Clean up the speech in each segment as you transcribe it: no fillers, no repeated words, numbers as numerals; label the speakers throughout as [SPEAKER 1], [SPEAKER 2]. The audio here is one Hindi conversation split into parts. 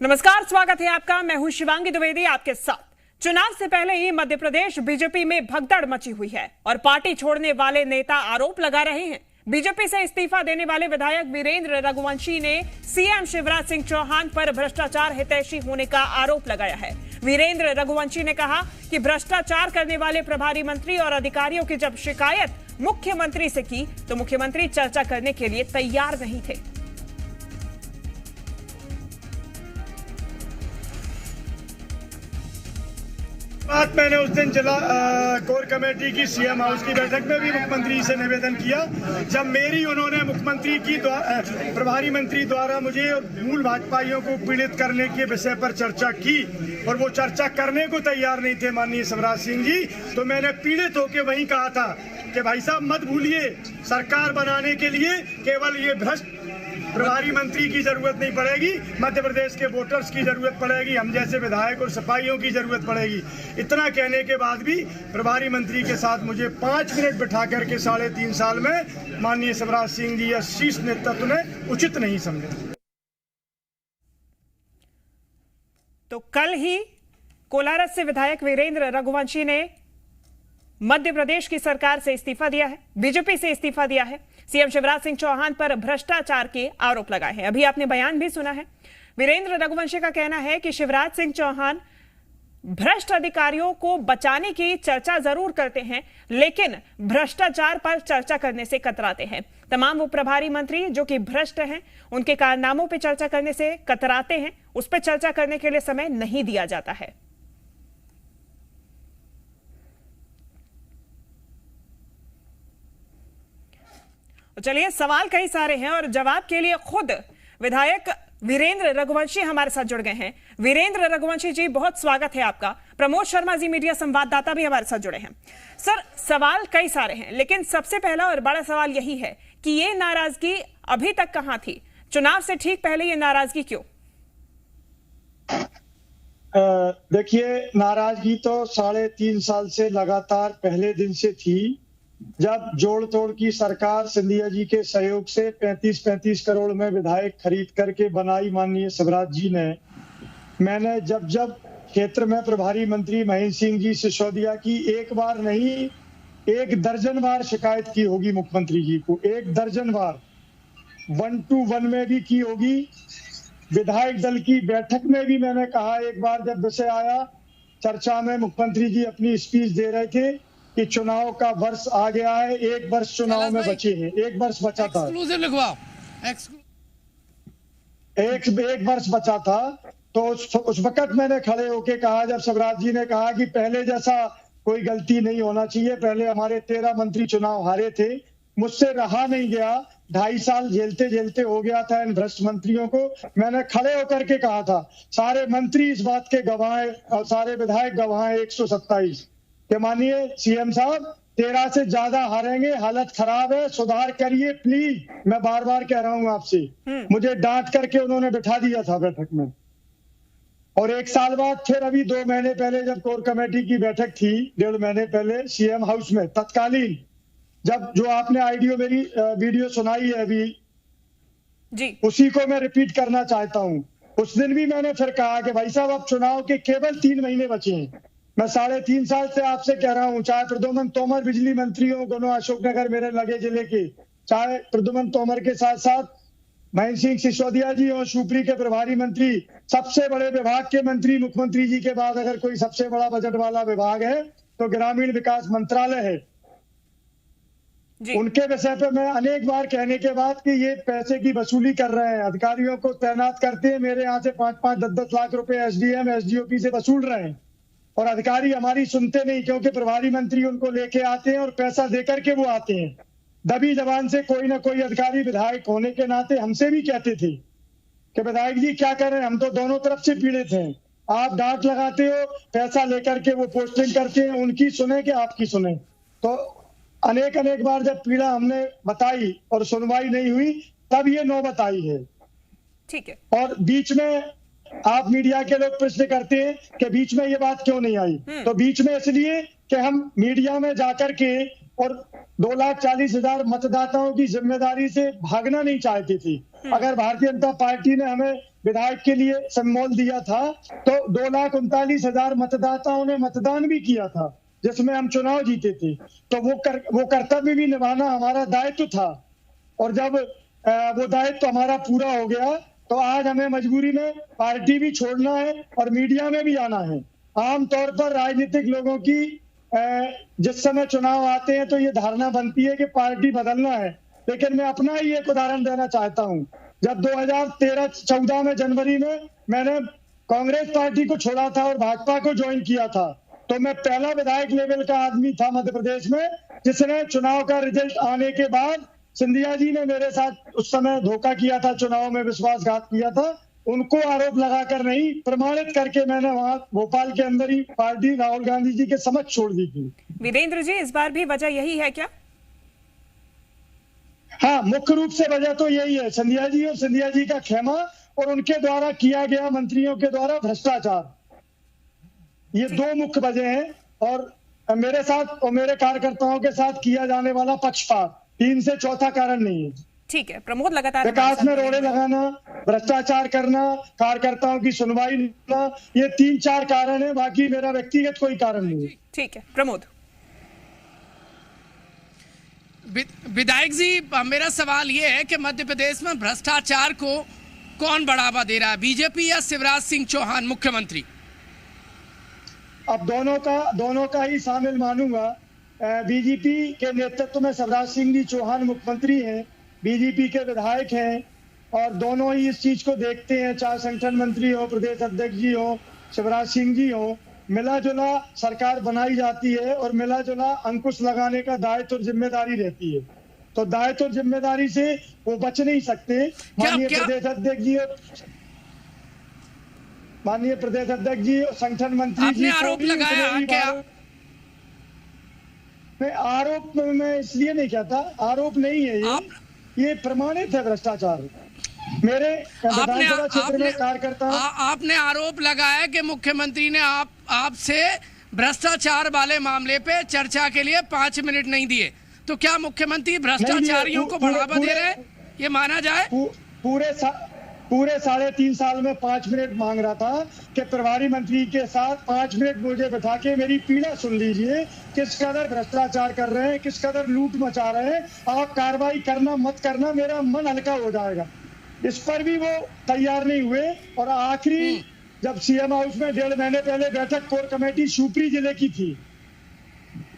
[SPEAKER 1] नमस्कार, स्वागत है आपका। मैं हूं शिवांगी द्विवेदी आपके साथ। चुनाव से पहले ही मध्य प्रदेश बीजेपी में भगदड़ मची हुई है और पार्टी छोड़ने वाले नेता आरोप लगा रहे हैं। बीजेपी से इस्तीफा देने वाले विधायक वीरेंद्र रघुवंशी ने सीएम शिवराज सिंह चौहान पर भ्रष्टाचार हितैषी होने का आरोप लगाया है। वीरेंद्र रघुवंशी ने कहा कि भ्रष्टाचार करने वाले प्रभारी मंत्री और अधिकारियों की जब शिकायत मुख्यमंत्री से की तो मुख्यमंत्री चर्चा करने के लिए तैयार नहीं थे।
[SPEAKER 2] बात मैंने उस दिन जिला कोर कमेटी की सीएम हाउस की बैठक में भी मुख्यमंत्री से निवेदन किया। जब मेरी उन्होंने मुख्यमंत्री की प्रभारी मंत्री द्वारा मुझे और मूल भाजपाइयों को पीड़ित करने के विषय पर चर्चा की और वो चर्चा करने को तैयार नहीं थे माननीय शिवराज सिंह जी, तो मैंने पीड़ित होकर वहीं कहा था कि भाई साहब मत भूलिए, सरकार बनाने के लिए केवल ये भ्रष्ट प्रभारी मंत्री की जरूरत नहीं पड़ेगी, मध्य प्रदेश के वोटर्स की जरूरत पड़ेगी, हम जैसे विधायक और सिपाहियों की जरूरत पड़ेगी। इतना कहने के बाद भी प्रभारी मंत्री के साथ मुझे 5 मिनट बिठा करके 3.5 साल में माननीय शिवराज सिंह जी या शीर्ष नेतृत्व ने उचित नहीं समझा।
[SPEAKER 1] तो कल ही कोलारस से विधायक वीरेंद्र रघुवंशी ने मध्य प्रदेश की सरकार से इस्तीफा दिया है, बीजेपी से इस्तीफा दिया है। सीएम शिवराज सिंह चौहान पर भ्रष्टाचार के आरोप लगाए हैं। अभी आपने बयान भी सुना है। वीरेंद्र रघुवंशी का कहना है कि शिवराज सिंह चौहान भ्रष्ट अधिकारियों को बचाने की चर्चा जरूर करते हैं, लेकिन भ्रष्टाचार पर चर्चा करने से कतराते हैं। तमाम वो प्रभारी मंत्री जो कि भ्रष्ट हैं, उनके कारनामों पर चर्चा करने से कतराते हैं। उस पर चर्चा करने के लिए समय नहीं दिया जाता है। चलिए, सवाल कई सारे हैं और जवाब के लिए खुद विधायक वीरेंद्र रघुवंशी हमारे साथ जुड़ गए हैं। वीरेंद्र रघुवंशी जी, बहुत स्वागत है आपका। प्रमोद शर्मा जी, मीडिया संवाददाता, भी हमारे साथ जुड़े हैं। सर, सवाल कई सारे हैं, लेकिन सबसे पहला और बड़ा सवाल यही है कि ये नाराजगी अभी तक कहां थी? चुनाव से ठीक पहले ये नाराजगी क्यों?
[SPEAKER 3] देखिए, नाराजगी तो 3.5 साल से लगातार पहले दिन से थी, जब जोड़ तोड़ की सरकार सिंधिया जी के सहयोग से 35 करोड़ में विधायक खरीद करके बनाई माननीय शिवराज जी ने। मैंने जब क्षेत्र में प्रभारी मंत्री महेंद्र सिंह जी सिसोदिया की एक बार नहीं 1 दर्जन बार शिकायत की होगी मुख्यमंत्री जी को, 1 दर्जन बार 1-to-1 में भी की होगी। विधायक दल की बैठक में भी मैंने कहा, एक बार जब विषय आया चर्चा में, मुख्यमंत्री जी अपनी स्पीच दे रहे थे कि चुनाव का वर्ष आ गया है, 1 वर्ष चुनाव में बचे हैं, 1 वर्ष बचा था, एक वर्ष बचा था। तो उस वक्त मैंने खड़े होके कहा, जब शिवराज जी ने कहा कि पहले जैसा कोई गलती नहीं होना चाहिए, पहले हमारे 13 मंत्री चुनाव हारे थे, मुझसे रहा नहीं गया, 2.5 साल झेलते झेलते हो गया था इन भ्रष्ट मंत्रियों को। मैंने खड़े होकर के कहा था, सारे मंत्री इस बात के गवाह हैं और सारे विधायक गवाह हैं 127 कि मानिए सीएम साहब 13 से ज्यादा हारेंगे, हालत खराब है, सुधार करिए प्लीज। मैं बार बार कह रहा हूं आपसे। मुझे डांट करके उन्होंने बिठा दिया था बैठक में। और 1 साल बाद फिर अभी 2 महीने पहले जब कोर कमेटी की बैठक थी, 1.5 महीने पहले सीएम हाउस में तत्कालीन, जब जो आपने मेरी वीडियो सुनाई है अभी जी, उसी को मैं रिपीट करना चाहता हूं। उस दिन भी मैंने फिर कहा कि भाई साहब अब चुनाव के केवल 3 महीने बचे हैं। मैं 3.5 साल से आपसे कह रहा हूं, चाहे प्रद्युम्न तोमर बिजली मंत्री हो, दोनों अशोकनगर मेरे लगे जिले के, चाहे प्रद्युम्न तोमर के साथ साथ महेंद्र सिंह सिसोदिया जी और शिवपुरी के प्रभारी मंत्री, सबसे बड़े विभाग के मंत्री मुख्यमंत्री जी के बाद अगर कोई सबसे बड़ा बजट वाला विभाग है तो ग्रामीण विकास मंत्रालय है। उनके विषय पे मैं अनेक बार कहने के बाद कि ये पैसे की वसूली कर रहे हैं, अधिकारियों को तैनात करते हैं, मेरे यहाँ से 5-5, 10-10 लाख रुपए एसडीएम एसडीओपी से वसूल रहे हैं और अधिकारी हमारी सुनते नहीं, क्योंकि प्रभारी मंत्री उनको लेके आते हैं और पैसा देकर के वो आते हैं। दबी जबान से कोई ना कोई अधिकारी विधायक होने के नाते हमसे भी कहते थे कि विधायक जी क्या कर रहे हैं, हम तो दोनों तरफ से पीड़ित हैं, आप डांट लगाते हो, पैसा लेकर के वो पोस्टिंग करते हैं, उनकी सुने कि आपकी सुने। तो अनेक बार जब पीड़ा हमने बताई और सुनवाई नहीं हुई, तब ये नौबत आई है।
[SPEAKER 1] ठीक है। और
[SPEAKER 3] बीच में आप मीडिया के लोग प्रश्न करते हैं कि बीच में ये बात क्यों नहीं आई, तो बीच में इसलिए कि हम मीडिया में जाकर के और 2,40,000 मतदाताओं की जिम्मेदारी से भागना नहीं चाहती थी। अगर भारतीय जनता पार्टी ने हमें विधायक के लिए सम्मोल दिया था, तो 2,39,000 मतदाताओं ने मतदान भी किया था, जिसमें हम चुनाव जीते थे। तो वो कर्तव्य भी निभाना हमारा दायित्व था। और जब वो दायित्व हमारा पूरा हो गया, तो आज हमें मजबूरी में पार्टी भी छोड़ना है और मीडिया में भी आना है। आमतौर पर राजनीतिक लोगों की जिस समय चुनाव आते हैं तो ये धारणा बनती है कि पार्टी बदलना है, लेकिन मैं अपना ही एक उदाहरण देना चाहता हूं। जब 2013-14 में जनवरी में मैंने कांग्रेस पार्टी को छोड़ा था और भाजपा को ज्वाइन किया था, तो मैं पहला विधायक लेवल का आदमी था मध्य प्रदेश में जिसने चुनाव का रिजल्ट आने के बाद, सिंधिया जी ने मेरे साथ उस समय धोखा किया था, चुनाव में विश्वासघात किया था, उनको आरोप लगाकर नहीं, प्रमाणित करके मैंने वहां भोपाल के अंदर ही पार्टी राहुल गांधी जी के समक्ष छोड़ दी थी।
[SPEAKER 1] वीरेंद्र जी, इस बार भी वजह यही है क्या?
[SPEAKER 3] हाँ, मुख्य रूप से वजह तो यही है, सिंधिया जी और सिंधिया जी का खेमा और उनके द्वारा किया गया मंत्रियों के द्वारा भ्रष्टाचार, ये दो मुख्य वजह हैं। और मेरे साथ और मेरे कार्यकर्ताओं के साथ किया जाने वाला पक्षपात, 3 से चौथा कारण नहीं है।
[SPEAKER 1] ठीक है प्रमोद, लगातार
[SPEAKER 3] विकास में रोड़े लगाना, भ्रष्टाचार करना, कार्यकर्ताओं की सुनवाई नहीं करना, ये 3-4 कारण है, बाकी मेरा व्यक्तिगत कोई कारण नहीं है।
[SPEAKER 1] ठीक है प्रमोद।
[SPEAKER 4] विधायक जी, मेरा सवाल ये है कि मध्य प्रदेश में भ्रष्टाचार को कौन बढ़ावा दे रहा है, बीजेपी या शिवराज सिंह चौहान मुख्यमंत्री?
[SPEAKER 3] अब दोनों का ही शामिल मानूंगा। बीजेपी के नेतृत्व में शिवराज सिंह जी चौहान मुख्यमंत्री हैं, बीजेपी के विधायक हैं, और दोनों ही इस चीज को देखते हैं, चाहे संगठन मंत्री हो, प्रदेश अध्यक्ष जी हो, शिवराज सिंह जी हो, मिला जुला सरकार बनाई जाती है और मिला जुला अंकुश लगाने का दायित्व और जिम्मेदारी रहती है। तो दायित्व और जिम्मेदारी से वो बच नहीं सकते। माननीय प्रदेश अध्यक्ष जी और संगठन मंत्री जी
[SPEAKER 4] आरोप लगाया क्या?
[SPEAKER 3] मैं आरोप में इसलिए नहीं कहता, आरोप नहीं है ये प्रमाणित है भ्रष्टाचार। मेरे विधानसभा क्षेत्र में कार्यकर्ता,
[SPEAKER 4] आपने आरोप लगाया कि मुख्यमंत्री ने आपसे भ्रष्टाचार वाले मामले पे चर्चा के लिए 5 मिनट नहीं दिए, तो क्या मुख्यमंत्री भ्रष्टाचारियों को बढ़ावा दे रहे हैं, ये माना जाए?
[SPEAKER 3] पूरे 3.5 साल में 5 मिनट मांग रहा था कि प्रभारी मंत्री के साथ 5 मिनट मुझे बैठा के मेरी पीड़ा सुन लीजिए, किस कदर भ्रष्टाचार कर रहे हैं, किस कदर लूट मचा रहे हैं, आप कार्रवाई करना मत करना, मेरा मन हल्का हो जाएगा। इस पर भी वो तैयार नहीं हुए। और आखिरी जब सीएम हाउस में 1.5 महीने पहले बैठक कोर कमेटी शिवपुरी जिले की थी,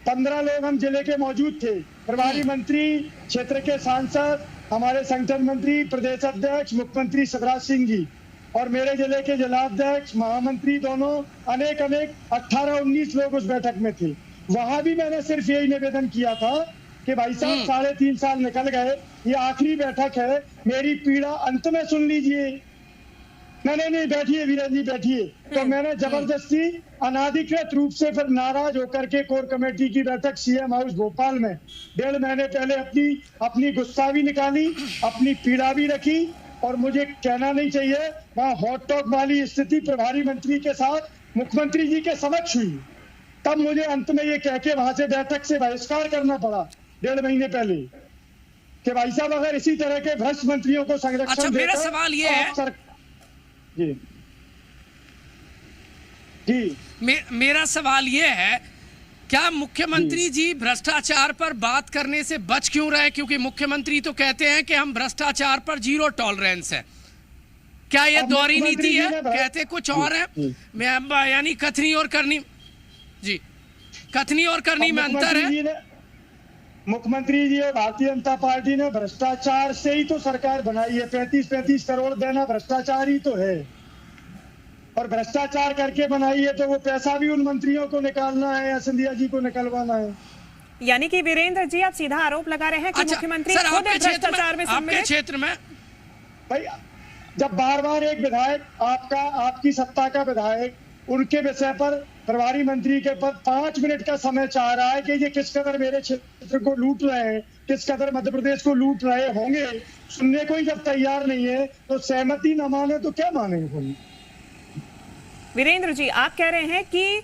[SPEAKER 3] 15 लोग हम जिले के मौजूद थे, प्रभारी मंत्री, क्षेत्र के सांसद, हमारे संगठन मंत्री, प्रदेश अध्यक्ष, मुख्यमंत्री शिवराज सिंह जी और मेरे जिले के जिलाध्यक्ष, महामंत्री, दोनों अनेक 18-19 लोग उस बैठक में थे। वहां भी मैंने सिर्फ यही निवेदन किया था कि भाई साहब 3.5 साल निकल गए, ये आखिरी बैठक है, मेरी पीड़ा अंत में सुन लीजिए। नहीं बैठिए वीरेंद्र जी बैठिए। तो मैंने जबरदस्ती अनाधिकृत रूप से फिर नाराज होकर के कोर कमेटी की बैठक सीएम हाउस भोपाल में 1.5 महीने पहले अपनी गुस्सा भी निकाली, अपनी पीड़ा भी रखी, और मुझे कहना नहीं चाहिए वहां हॉट टॉक वाली स्थिति प्रभारी मंत्री के साथ मुख्यमंत्री जी के समक्ष हुई। तब मुझे अंत में ये कह के वहां से बैठक से बहिष्कार करना पड़ा 1.5 महीने पहले कि भाई साहब अगर इसी तरह के भ्रष्ट मंत्रियों को संरक्षण
[SPEAKER 4] मेरा सवाल ये है
[SPEAKER 3] जी
[SPEAKER 4] मेरा सवाल ये है, क्या मुख्यमंत्री जी भ्रष्टाचार पर बात करने से बच क्यों रहे? क्योंकि मुख्यमंत्री तो कहते हैं कि हम भ्रष्टाचार पर 0 टॉलरेंस है। क्या ये दोहरी नीति है? कहते कुछ और है, यानी कथनी और करनी। जी, कथनी और करनी में अंतर है।
[SPEAKER 3] मुख्यमंत्री जी और भारतीय जनता पार्टी ने भ्रष्टाचार से ही तो सरकार बनाई है। 35-35 करोड़ देना भ्रष्टाचार ही तो है, और भ्रष्टाचार करके बनाई है, तो वो पैसा भी उन मंत्रियों को निकालना है या सिंधिया जी को निकलवाना है।
[SPEAKER 1] यानी कि वीरेंद्र जी आप सीधा आरोप लगा रहे हैं कि मुख्यमंत्री खुद भ्रष्टाचार में
[SPEAKER 4] आपके क्षेत्र में
[SPEAKER 3] भाई, जब बार-बार एक विधायक आपकी सत्ता का विधायक उनके विषय पर प्रभारी मंत्री के पद 5 मिनट का समय चाह रहा है कि ये किस कदर मेरे क्षेत्र को लूट रहे हैं, किस कदर मध्य प्रदेश को लूट रहे होंगे, सुनने को ही जब तैयार नहीं है तो सहमति न माने तो क्या मानेंगे?
[SPEAKER 1] वीरेंद्र जी आप कह रहे हैं कि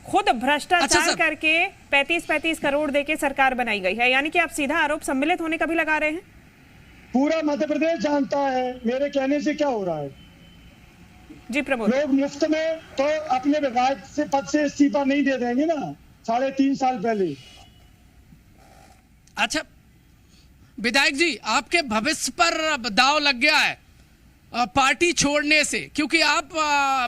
[SPEAKER 1] खुद भ्रष्टाचार करके 35-35 करोड़ देके सरकार बनाई गई है, यानी कि आप सीधा आरोप सम्मिलित होने का भी लगा रहे हैं?
[SPEAKER 3] पूरा मध्य प्रदेश जानता है मेरे कहने से क्या हो रहा है।
[SPEAKER 1] जी प्रमोद,
[SPEAKER 3] लोग मुफ्त में तो अपने विधायक से पद से इस्तीफा नहीं दे देंगे ना 3.5 साल पहले।
[SPEAKER 4] अच्छा विधायक जी, आपके भविष्य पर दाव लग गया है पार्टी छोड़ने से, क्योंकि आप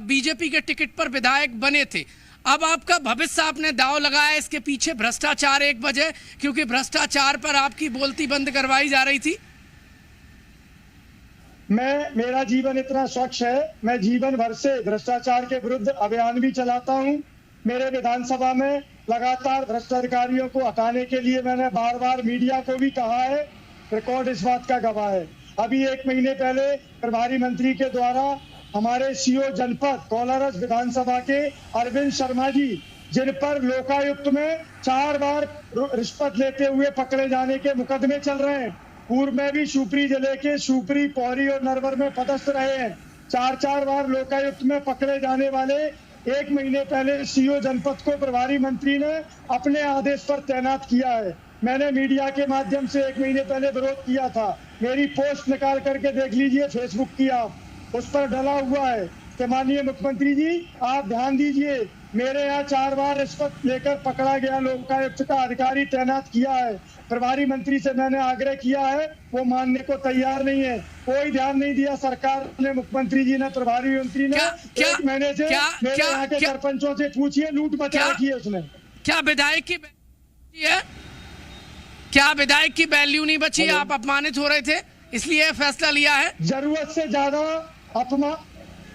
[SPEAKER 4] बीजेपी के टिकट पर विधायक बने थे। अब आपका भविष्य आपने दाव लगाया, इसके पीछे भ्रष्टाचार एक वजह, क्योंकि भ्रष्टाचार पर आपकी बोलती बंद करवाई जा रही थी।
[SPEAKER 3] मेरा जीवन इतना स्वच्छ है, मैं जीवन भर से भ्रष्टाचार के विरुद्ध अभियान भी चलाता हूं। मेरे विधानसभा में लगातार भ्रष्ट अधिकारियों को हटाने के लिए मैंने बार बार मीडिया को भी कहा है, रिकॉर्ड इस बात का गवाह है। अभी 1 महीने पहले प्रभारी मंत्री के द्वारा हमारे सीओ जनपद कोलारस विधानसभा के अरविंद शर्मा जी, जिन पर लोकायुक्त में 4 बार रिश्वत लेते हुए पकड़े जाने के मुकदमे चल रहे हैं। पूर्व में भी शिवपुरी जिले के शिवपुरी, पौरी और नरवर में पदस्थ रहे हैं। 4 बार लोकायुक्त में पकड़े जाने वाले 1 महीने पहले सीओ जनपद को प्रभारी मंत्री ने अपने आदेश पर तैनात किया है। मैंने मीडिया के माध्यम से 1 महीने पहले विरोध किया था। मेरी पोस्ट निकाल करके देख लीजिए फेसबुक की, आप उस पर डला हुआ है कि माननीय मुख्यमंत्री जी आप ध्यान दीजिए, मेरे यहाँ 4 बार रिश्वत लेकर पकड़ा गया लोकायुक्त का अधिकारी तैनात किया है। प्रभारी मंत्री से मैंने आग्रह किया है, वो मानने को तैयार नहीं है। कोई ध्यान नहीं दिया सरकार ने, मुख्यमंत्री जी ने, प्रभारी मंत्री ने। 1 महीने से मेरे यहाँ के सरपंचों से पूछिए, लूट मचा रखी है उसने।
[SPEAKER 4] क्या विधायक की है? क्या विधायक की वैल्यू नहीं बची? आप अपमानित हो रहे थे इसलिए फैसला लिया है?
[SPEAKER 3] जरूरत से ज्यादा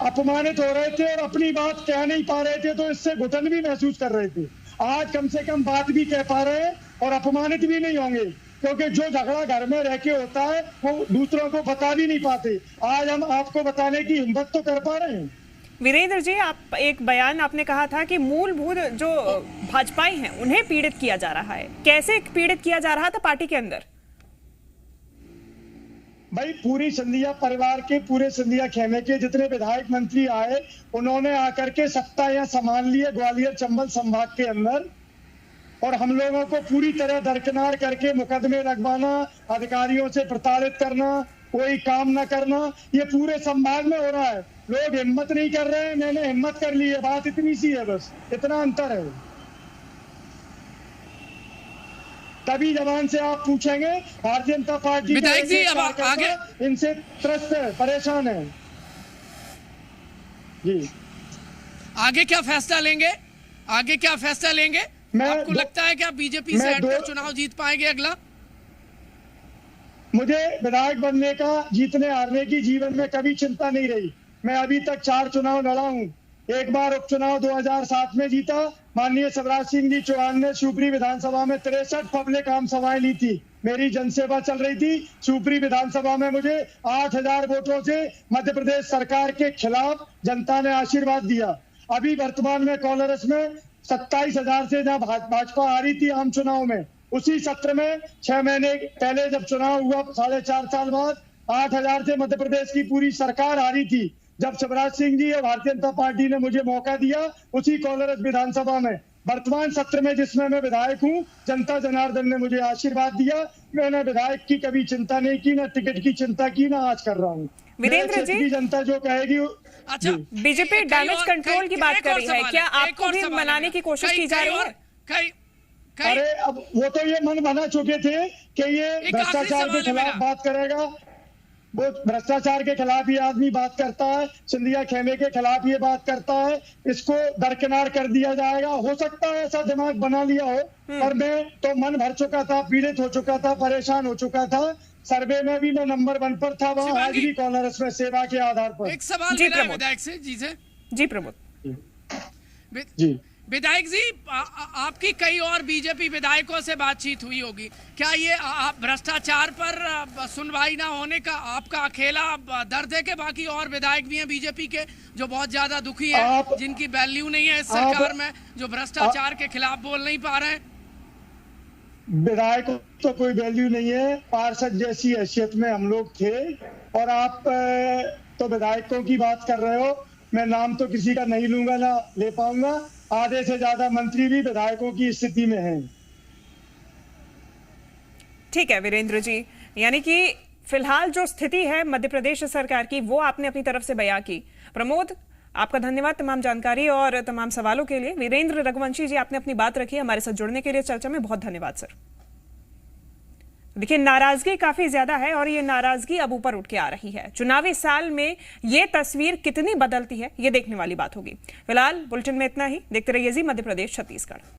[SPEAKER 3] अपमानित हो रहे थे और अपनी बात कह नहीं पा रहे थे, तो इससे घुटन भी महसूस कर रहे थे। आज कम से कम बात भी कह पा रहे हैं और अपमानित भी नहीं होंगे, क्योंकि जो झगड़ा घर में रह के होता है वो दूसरों को बता भी नहीं पाते। आज हम आपको बताने की हिम्मत तो कर पा रहे हैं।
[SPEAKER 1] वीरेंद्र जी, आप एक बयान आपने कहा था कि मूलभूत जो भाजपाई हैं उन्हें पीड़ित किया जा रहा है। कैसे पीड़ित किया जा रहा था पार्टी के अंदर?
[SPEAKER 3] भाई पूरी सिंधिया परिवार के, पूरे सिंधिया खेमे के जितने विधायक मंत्री आए, उन्होंने आकर के सत्ता यहाँ संभाल लिए ग्वालियर चंबल संभाग के अंदर, और हम लोगों को पूरी तरह दरकिनार करके मुकदमे लगवाना, अधिकारियों से प्रताड़ित करना, कोई काम न करना, ये पूरे संभाग में हो रहा है। लोग हिम्मत नहीं कर रहे हैं, मैंने हिम्मत कर ली है, बात इतनी सी है, बस इतना अंतर है। तभी जबान से आप पूछेंगे भारतीय जनता पार्टी
[SPEAKER 4] विधायक जी अब आगे
[SPEAKER 3] इनसे त्रस्त है, परेशान है जी।
[SPEAKER 4] आगे क्या फैसला लेंगे? आगे क्या फैसला लेंगे? आपको लगता है कि आप बीजेपी से हटकर चुनाव जीत पाएंगे अगला?
[SPEAKER 3] मुझे विधायक बनने का, जीतने हारने की जीवन में कभी चिंता नहीं रही। मैं अभी तक 4 चुनाव लड़ा हूँ। एक बार उपचुनाव 2007 में जीता। माननीय शिवराज सिंह जी चौहान ने शिवपुरी विधानसभा में 63 पब्लिक आम सभाएं ली थी। मेरी जनसेवा चल रही थी। शिवपुरी विधानसभा में मुझे 8000 वोटों से मध्य प्रदेश सरकार के खिलाफ जनता ने आशीर्वाद दिया। अभी वर्तमान में कोलारस में 27,000 से जहाँ भाजपा हारी थी आम चुनाव में, उसी सत्र में 6 महीने पहले जब चुनाव हुआ 4.5 साल बाद 8,000 से मध्य प्रदेश की पूरी सरकार हारी थी। जब शिवराज सिंह जी और भारतीय जनता पार्टी ने मुझे मौका दिया उसी कोलारस विधानसभा में, वर्तमान सत्र में जिसमें मैं विधायक हूँ, जनता जनार्दन ने मुझे आशीर्वाद दिया। मैंने विधायक की कभी चिंता नहीं की, ना टिकट की चिंता की, ना आज कर रहा हूँ।
[SPEAKER 1] वीरेंद्र जी,
[SPEAKER 3] जनता जो कहेगी।
[SPEAKER 4] अच्छा,
[SPEAKER 1] बीजेपी डैमेज कंट्रोल की बात कर रही है, क्या आपको भी मनाने की कोशिश की जा रही है?
[SPEAKER 3] अरे अब वो तो ये मन बना चुके थे कि ये भ्रष्टाचार के खिलाफ बात करेगा। वो भ्रष्टाचार के खिलाफ ये आदमी बात करता है, सिंधिया खेमे के खिलाफ ये बात करता है, इसको दरकिनार कर दिया जाएगा। हो सकता है ऐसा दिमाग बना लिया हो, पर मैं तो मन भर चुका था, पीड़ित हो चुका था, परेशान हो चुका था। सर्वे में भी मैं नंबर 1 पर था, वहाँ आज भी कोलारस में सेवा के आधार पर।
[SPEAKER 4] एक सवाल मिला विधायक से जी
[SPEAKER 1] प्रमोद
[SPEAKER 3] जी।
[SPEAKER 4] विधायक जी, आपकी कई और बीजेपी विधायकों से बातचीत हुई होगी, क्या ये भ्रष्टाचार पर सुनवाई ना होने का आपका अकेला दर्द है कि बाकी और विधायक भी हैं बीजेपी के जो बहुत ज्यादा दुखी हैं, जिनकी वैल्यू नहीं है इस सरकार में, जो भ्रष्टाचार के खिलाफ बोल नहीं पा रहे हैं?
[SPEAKER 3] विधायक तो कोई वैल्यू नहीं है, पार्षद जैसी हैसियत में हम लोग थे, और आप तो विधायकों की बात कर रहे हो। मैं नाम तो किसी का नहीं लूंगा, ना ले पाऊंगा। आधे से ज्यादा मंत्री भी विधायकों की स्थिति में हैं।
[SPEAKER 1] ठीक है वीरेंद्र जी, यानी कि फिलहाल जो स्थिति है मध्य प्रदेश सरकार की वो आपने अपनी तरफ से बयां की। प्रमोद, आपका धन्यवाद तमाम जानकारी और तमाम सवालों के लिए। वीरेंद्र रघुवंशी जी, आपने अपनी बात रखी, हमारे साथ जुड़ने के लिए चर्चा में बहुत धन्यवाद सर। देखिए, नाराजगी काफी ज्यादा है और ये नाराजगी अब ऊपर उठ के आ रही है। चुनावी साल में ये तस्वीर कितनी बदलती है, ये देखने वाली बात होगी। फिलहाल बुलेटिन में इतना ही। देखते रहिए जी मध्य प्रदेश छत्तीसगढ़।